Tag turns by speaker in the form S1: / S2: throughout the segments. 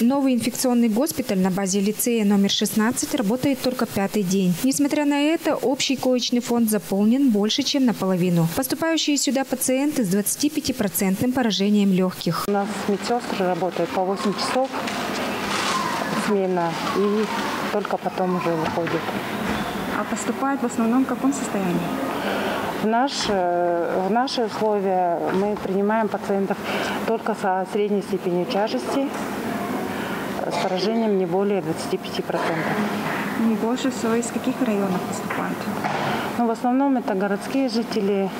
S1: Новый инфекционный госпиталь на базе лицея номер 16 работает только 5-й день. Несмотря на это, общий коечный фонд заполнен больше, чем наполовину. Поступающие сюда пациенты с 25% поражением легких.
S2: У нас медсестры работают по 8 часов сменно и только потом уже выходят.
S3: А поступают в основном в каком состоянии?
S2: В наши условия мы принимаем пациентов только со средней степенью тяжести, с поражением не более 25%.
S3: Больше всего из каких районов поступают?
S2: В основном это городские жители,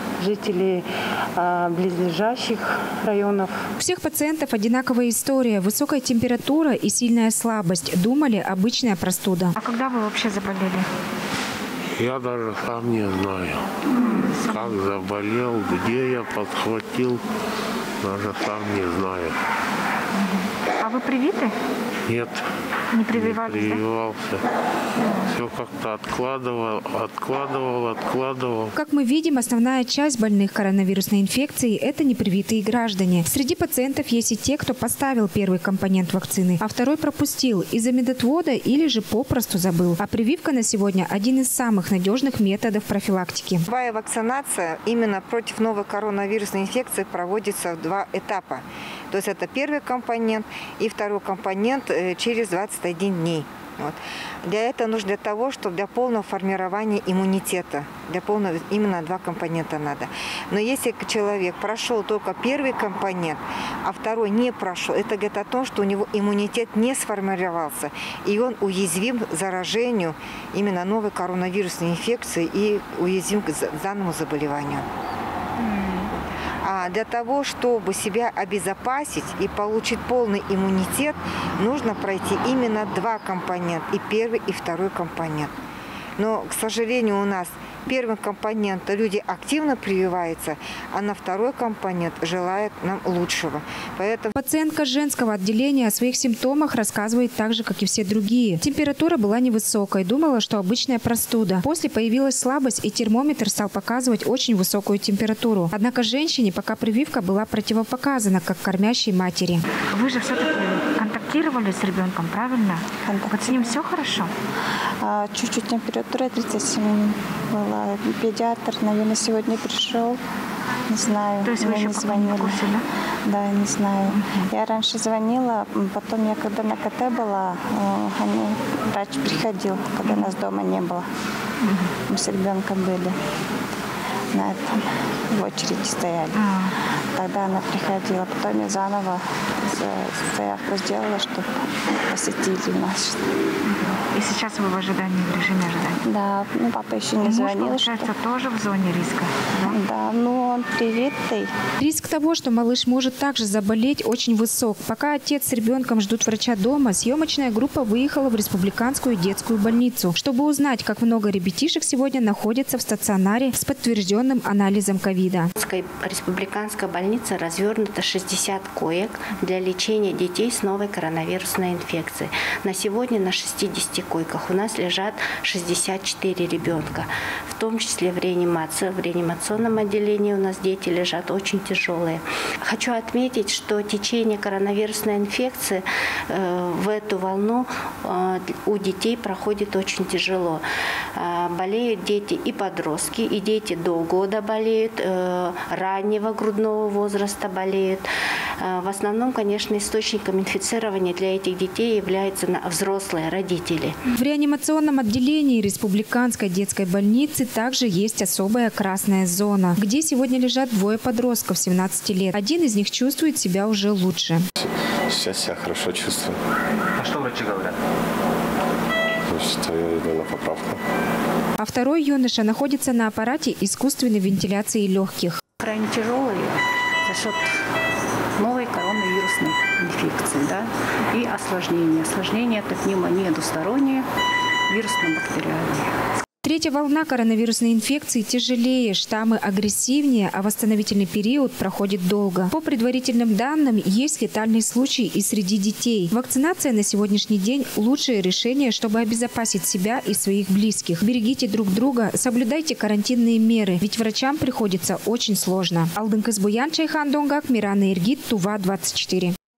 S2: близлежащих районов.
S1: У всех пациентов одинаковая история. Высокая температура и сильная слабость. Думали, обычная простуда.
S3: А когда вы вообще заболели?
S4: Я даже сам не знаю, как заболел, где я подхватил, даже сам не знаю.
S3: А вы привиты?
S4: Нет,
S3: не прививались,
S4: не прививался. Да? Все как-то откладывал.
S1: Как мы видим, основная часть больных коронавирусной инфекцией – это непривитые граждане. Среди пациентов есть и те, кто поставил первый компонент вакцины, а второй пропустил из-за медотвода или же попросту забыл. А прививка на сегодня – один из самых надежных методов профилактики.
S5: Любая вакцинация именно против новой коронавирусной инфекции проводится в 2 этапа. То есть это первый компонент и второй компонент через 21 дней. Для этого нужно для того, чтобы для полного формирования иммунитета, именно 2 компонента надо. Но если человек прошел только первый компонент, а второй не прошел, это говорит о том, что у него иммунитет не сформировался, и он уязвим к заражению именно новой коронавирусной инфекции и уязвим к данному заболеванию. А для того, чтобы себя обезопасить и получить полный иммунитет, нужно пройти именно 2 компонента, и первый, и второй компонент. Но, к сожалению, у нас первый компонент люди активно прививаются, а на второй компонент желают нам лучшего. Поэтому
S1: пациентка женского отделения о своих симптомах рассказывает так же, как и все другие. Температура была невысокой, думала, что обычная простуда. После появилась слабость, и термометр стал показывать очень высокую температуру. Однако женщине пока прививка была противопоказана, как кормящей матери.
S3: Вы же все-таки контактировали с ребенком, правильно? Вот с ним все хорошо?
S6: Чуть-чуть температура 37 была. Педиатр, наверное, сегодня пришел. Не знаю.
S3: То есть вы еще пока не в курсе, да?
S6: Да, не знаю. Я раньше звонила, потом я когда на КТ была, врач приходил, когда нас дома не было. Мы с ребенком были на этом, в очереди стояли. Тогда она приходила, потом я заново заявку сделала, чтобы посетили нас.
S3: И сейчас вы в ожидании, в режиме ожидания?
S6: Да, папа еще не звонил.
S3: Муж, получается, тоже в зоне риска?
S6: Да, но он привитый.
S1: Риск того, что малыш может также заболеть, очень высок. Пока отец с ребенком ждут врача дома, съемочная группа выехала в Республиканскую детскую больницу, чтобы узнать, как много ребятишек сегодня находится в стационаре с подтвержденным анализом ковида.
S7: В Республиканской больнице развернуто 60 коек для лечения детей с новой коронавирусной инфекцией. На сегодня на 60 койках у нас лежат 64 ребенка, в том числе в реанимации. В реанимационном отделении у нас дети лежат очень тяжелые. Хочу отметить, что течение коронавирусной инфекции в эту волну у детей проходит очень тяжело. Болеют дети и подростки, и дети до года болеют, раннего грудного возраста болеют. В основном, конечно, источником инфицирования для этих детей являются взрослые родители.
S1: В реанимационном отделении Республиканской детской больницы также есть особая красная зона, где сегодня лежат 2 подростков 17 лет. Один из них чувствует себя уже лучше.
S8: Сейчас себя хорошо чувствую.
S9: А что врачи говорят?
S8: Что я иду на поправку.
S1: А второй юноша находится на аппарате искусственной вентиляции легких.
S10: Крайне тяжелые за счет новой коронавирусной инфекции, да, и осложнения. Осложнения – это пневмония двусторонняя, вирусно-бактериальная.
S1: 3-я волна коронавирусной инфекции тяжелее, штаммы агрессивнее, а восстановительный период проходит долго. По предварительным данным, есть летальные случаи и среди детей. Вакцинация на сегодняшний день – лучшее решение, чтобы обезопасить себя и своих близких. Берегите друг друга, соблюдайте карантинные меры, ведь врачам приходится очень сложно. Алдынкыз Буян, Чайхан Донгак, Мирана Иргит, Тува 24.